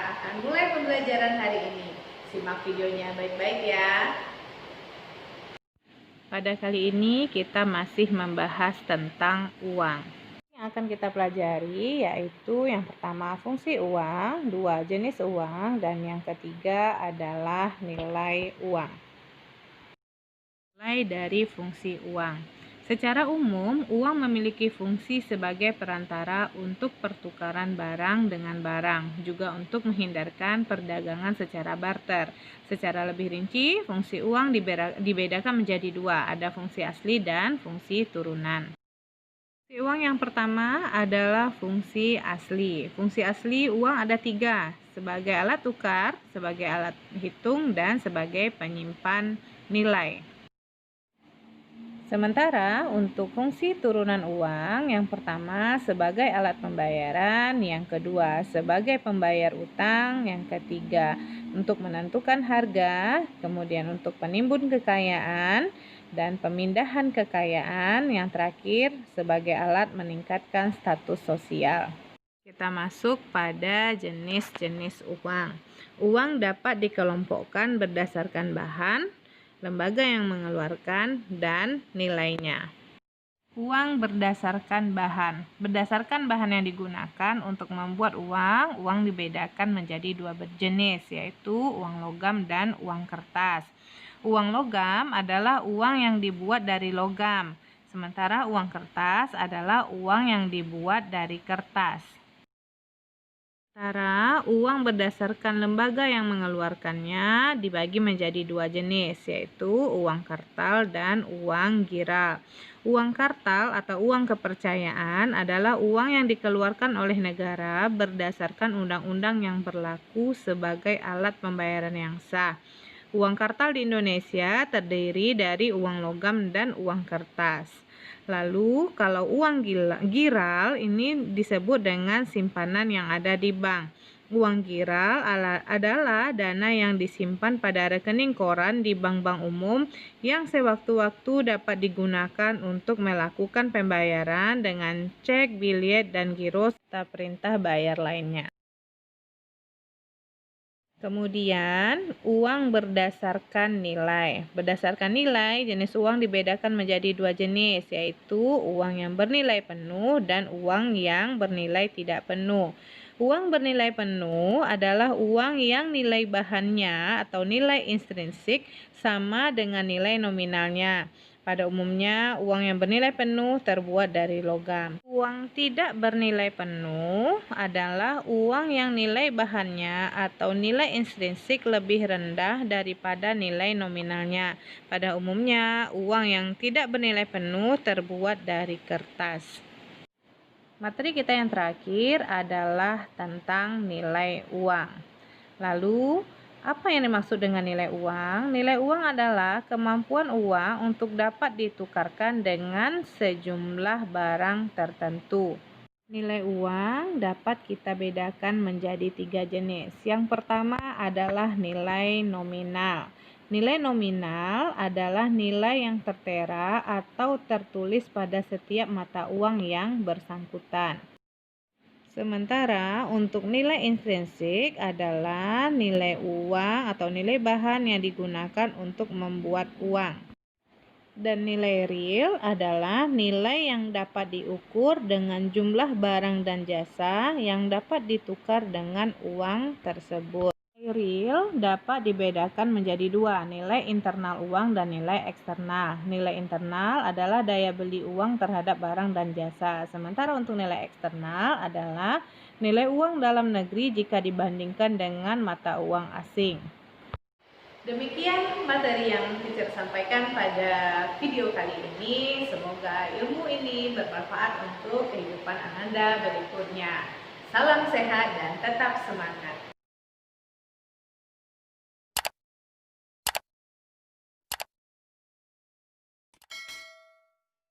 akan mulai pembelajaran hari ini. Simak videonya baik-baik ya. Pada kali ini kita masih membahas tentang uang. Yang akan kita pelajari yaitu yang pertama fungsi uang, dua jenis uang, dan yang ketiga adalah nilai uang. Mulai dari fungsi uang. Secara umum, uang memiliki fungsi sebagai perantara untuk pertukaran barang dengan barang, juga untuk menghindarkan perdagangan secara barter. Secara lebih rinci, fungsi uang dibedakan menjadi dua, ada fungsi asli dan fungsi turunan. Fungsi uang yang pertama adalah fungsi asli. Fungsi asli uang ada tiga, sebagai alat tukar, sebagai alat hitung, dan sebagai penyimpan nilai. Sementara untuk fungsi turunan uang, yang pertama sebagai alat pembayaran, yang kedua sebagai pembayar utang, yang ketiga untuk menentukan harga, kemudian untuk penimbun kekayaan, dan pemindahan kekayaan, yang terakhir sebagai alat meningkatkan status sosial. Kita masuk pada jenis-jenis uang. Uang dapat dikelompokkan berdasarkan bahan, lembaga yang mengeluarkan, dan nilainya. Uang berdasarkan bahan. Berdasarkan bahan yang digunakan untuk membuat uang dibedakan menjadi dua jenis, yaitu uang logam dan uang kertas. Uang logam adalah uang yang dibuat dari logam, sementara uang kertas adalah uang yang dibuat dari kertas. Sementara uang berdasarkan lembaga yang mengeluarkannya dibagi menjadi dua jenis, yaitu uang kartal dan uang giral. Uang kartal atau uang kepercayaan adalah uang yang dikeluarkan oleh negara berdasarkan undang-undang yang berlaku sebagai alat pembayaran yang sah. Uang kartal di Indonesia terdiri dari uang logam dan uang kertas. Lalu kalau uang giral ini disebut dengan simpanan yang ada di bank. Uang giral adalah dana yang disimpan pada rekening koran di bank-bank umum yang sewaktu-waktu dapat digunakan untuk melakukan pembayaran dengan cek, biliet, dan giro serta perintah bayar lainnya. Kemudian, uang berdasarkan nilai. Berdasarkan nilai, jenis uang dibedakan menjadi dua jenis, yaitu uang yang bernilai penuh dan uang yang bernilai tidak penuh. Uang bernilai penuh adalah uang yang nilai bahannya atau nilai intrinsik sama dengan nilai nominalnya. Pada umumnya, uang yang bernilai penuh terbuat dari logam. Uang tidak bernilai penuh adalah uang yang nilai bahannya atau nilai intrinsik lebih rendah daripada nilai nominalnya. Pada umumnya, uang yang tidak bernilai penuh terbuat dari kertas. Materi kita yang terakhir adalah tentang nilai uang. Lalu, apa yang dimaksud dengan nilai uang? Nilai uang adalah kemampuan uang untuk dapat ditukarkan dengan sejumlah barang tertentu. Nilai uang dapat kita bedakan menjadi tiga jenis. Yang pertama adalah nilai nominal. Nilai nominal adalah nilai yang tertera atau tertulis pada setiap mata uang yang bersangkutan. Sementara untuk nilai intrinsik adalah nilai uang atau nilai bahan yang digunakan untuk membuat uang. Dan nilai real adalah nilai yang dapat diukur dengan jumlah barang dan jasa yang dapat ditukar dengan uang tersebut. Nilai real dapat dibedakan menjadi dua, nilai internal uang dan nilai eksternal. Nilai internal adalah daya beli uang terhadap barang dan jasa, sementara untuk nilai eksternal adalah nilai uang dalam negeri jika dibandingkan dengan mata uang asing. Demikian materi yang teacher sampaikan pada video kali ini. Semoga ilmu ini bermanfaat untuk kehidupan Ananda berikutnya. Salam sehat dan tetap semangat.